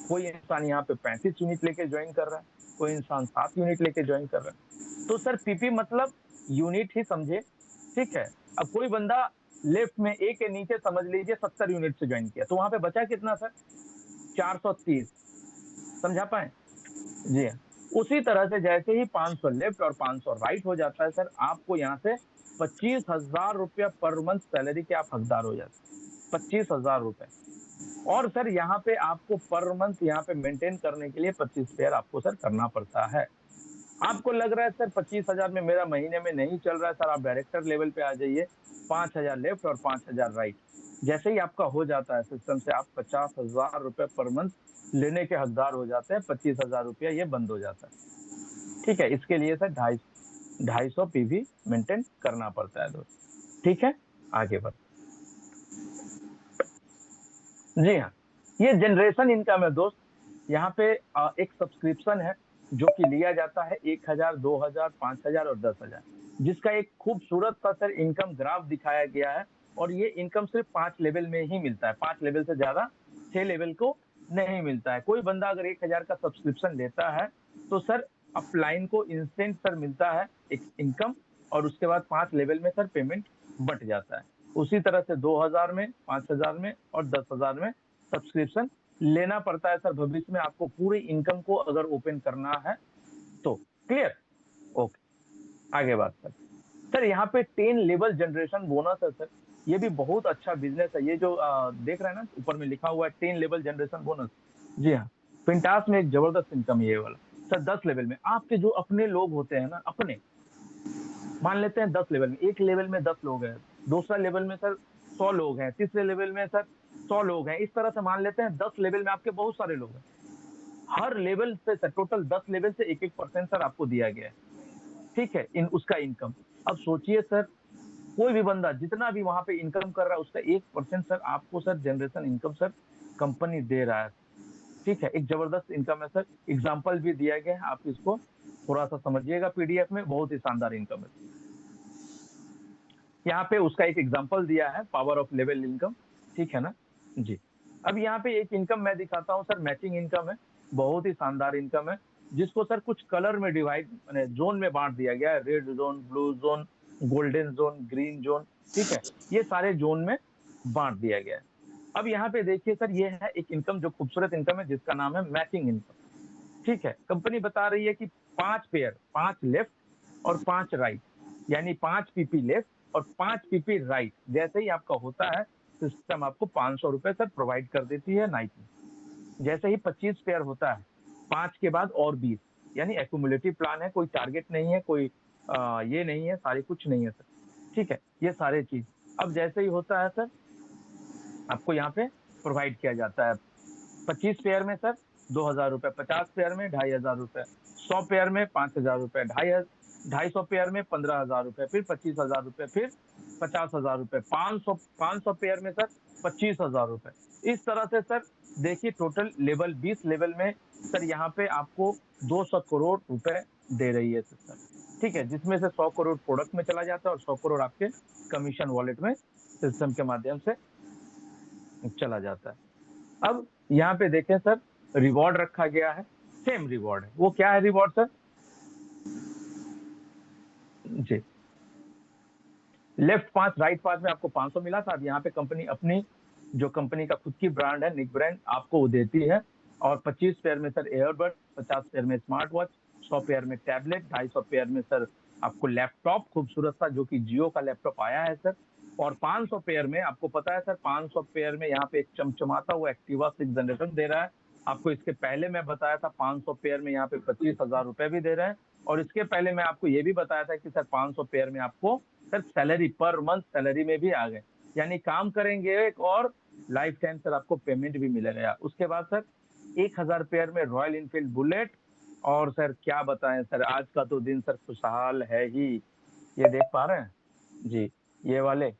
[SPEAKER 1] कोई इंसान यहाँ पे 35 यूनिट लेके ज्वाइन कर रहा है, कोई इंसान 7 यूनिट लेके ज्वाइन कर रहा है। तो सर पीपी मतलब यूनिट ही समझे। ठीक है, अब कोई बंदा लेफ्ट में ए के नीचे समझ लीजिए 70 यूनिट से ज्वाइन किया, तो वहां पे बचा कितना सर? 430। समझा पाए? जी हाँ। उसी तरह से जैसे ही 500 लेफ्ट और 500 राइट हो जाता है सर, आपको यहाँ से 25,000 रुपया पर मंथ सैलरी के आप हकदार हो जाते हैं, 25,000 रुपए। और सर यहाँ पे आपको पर मंथ यहाँ पे मेंटेन करने के लिए 25 पेयर आपको सर करना पड़ता है। आपको लग रहा है सर 25,000 में मेरा महीने में नहीं चल रहा है सर, आप डायरेक्टर लेवल पे आ जाइए, 5,000 लेफ्ट और 5,000 राइट। जैसे ही आपका हो जाता है सिस्टम से, आप 50,000 रुपए पर मंथ लेने के हकदार हो जाते हैं, 25,000 रुपया ये बंद हो जाता है। ठीक है, इसके लिए सर 250 पीवी मेंटेन करना पड़ता है दोस्त। ठीक है, आगे बढ़। जी हाँ, ये जनरेशन इनकम है दोस्त। यहाँ पे एक सब्सक्रिप्शन है जो कि लिया जाता है 1,000, 2,000, 5,000 और 10,000, जिसका एक खूबसूरत सा सर इनकम ग्राफ दिखाया गया है। और ये इनकम सिर्फ 5 लेवल में ही मिलता है, 5 लेवल से ज्यादा 6 लेवल को नहीं मिलता है। कोई बंदा अगर 1,000 का सब्सक्रिप्शन लेता है तो सर अपलाइन को इंस्टेंट सर मिलता है एक इनकम, और उसके बाद 5 लेवल में सर पेमेंट बट जाता है। उसी तरह से 2,000 में, 5,000 में और 10,000 में सब्सक्रिप्शन लेना पड़ता है सर भविष्य में, आपको पूरी इनकम को अगर ओपन करना है तो। क्लियर? ओके, आगे बात सर। सर यहाँ पे 10 लेवल जनरेशन बोनस है सर। ये भी बहुत अच्छा बिजनेस है। ये जो देख रहे हैं ना ऊपर में लिखा हुआ है 10 लेवल जनरेशन बोनस। जी हाँ, फिंटास में एक जबरदस्त इनकम है ये वाला। सर 10 लेवल में आपके जो अपने लोग होते हैं ना, अपने मान लेते हैं 10 लेवल में, एक लेवल में 10 लोग हैं, दूसरा लेवल में सर 100 लोग हैं, तीसरे लेवल में सर 100 लोग हैं, इस तरह से मान लेते हैं 10 लेवल में आपके बहुत सारे लोग हैं। हर लेवल से सर टोटल 10 लेवल से 1-1% सर आपको दिया गया है। ठीक है, इन उसका इनकम। अब सोचिए सर, कोई भी बंदा जितना भी वहां पे इनकम कर रहा है उसका 1% सर आपको sir generation income sir company दे रहा है। ठीक है, एक जबरदस्त इनकम है सर। एग्जाम्पल भी दिया गया है, आप इसको थोड़ा सा समझिएगा पीडीएफ में, बहुत ही शानदार इनकम है। यहाँ पे उसका एक एग्जाम्पल दिया है, पावर ऑफ लेवल इनकम। ठीक है ना जी। अब यहाँ पे एक इनकम मैं दिखाता हूँ सर, मैचिंग इनकम है, बहुत ही शानदार इनकम है, जिसको सर कुछ कलर में डिवाइड मैंने जोन में बांट दिया गया है, red zone, blue zone, golden zone, green zone. ठीक है, ये सारे जोन में बांट दिया गया है। अब यहाँ पे देखिए सर, ये है एक इनकम जो खूबसूरत इनकम है, जिसका नाम है मैचिंग इनकम। ठीक है, कंपनी बता रही है कि 5 पेयर, 5 लेफ्ट और 5 राइट, यानी 5 पीपी लेफ्ट और 5 पीपी राइट जैसे ही आपका होता है, सिस्टम आपको 500 रुपए सर प्रोवाइड कर देती है नाइट में। जैसे ही 25 पेयर होता है, 5 के बाद और 20, यानी एक्यूमुलेटिव प्लान है, कोई टारगेट नहीं है, कोई ये नहीं है, सारे कुछ नहीं है सर। ठीक है, ये सारे चीज अब जैसे ही होता है सर, आपको यहाँ पे प्रोवाइड किया जाता है। 25 पेयर में सर 2,000 रुपए, 50 पेयर में 2,500 रुपए, 100 पेयर में 5,000 रुपए, 250 पेयर में 15,000 रुपए, फिर 25,000 रुपए, फिर 50,000 रुपए, 500 पेयर में सर 25,000 रुपए। इस तरह से सर देखिए, टोटल लेवल 20 लेवल में सर यहाँ पे आपको 200 करोड़ रुपए दे रही है सर। ठीक है, जिसमें से 100 करोड़ प्रोडक्ट में चला जाता है और 100 करोड़ आपके कमीशन वॉलेट में सिस्टम के माध्यम से चला जाता है। अब यहाँ पे देखें सर, रिवॉर्ड रखा गया है, सेम रिवॉर्ड है। वो क्या है रिवॉर्ड सर? जी, लेफ्ट 5 राइट 5 में आपको 500 मिला था। अब यहाँ पे कंपनी अपनी जो कंपनी का खुद की ब्रांड है, निक ब्रांड, आपको वो देती है। और 25 पेयर में सर एयरबड, 50 पेयर में स्मार्ट वॉच, 100 पेयर में टैबलेट, 250 पेयर में सर आपको लैपटॉप खूबसूरत सा, जो कि जियो का लैपटॉप आया है सर। और 500 पेयर में आपको पता है सर, 500 पेयर में यहाँ पे एक चमचमाता हुआ एक्टिवा 6 जनरेशन दे रहा है आपको। इसके पहले मैं बताया था 500 पेयर में यहाँ पे 25,000 रुपए भी दे रहे हैं। और इसके पहले मैं आपको ये भी बताया था कि सर 500 पेयर में आपको sir salary per month salary में भी आ गए, यानी काम करेंगे एक और लाइफ टाइम सर आपको पेमेंट भी मिलेगा। उसके बाद सर 1,000 पेयर में रॉयल इनफील्ड बुलेट। और सर क्या बताएं सर, आज का तो दिन सर खुशहाल है ही। ये देख पा रहे हैं जी, ये वाले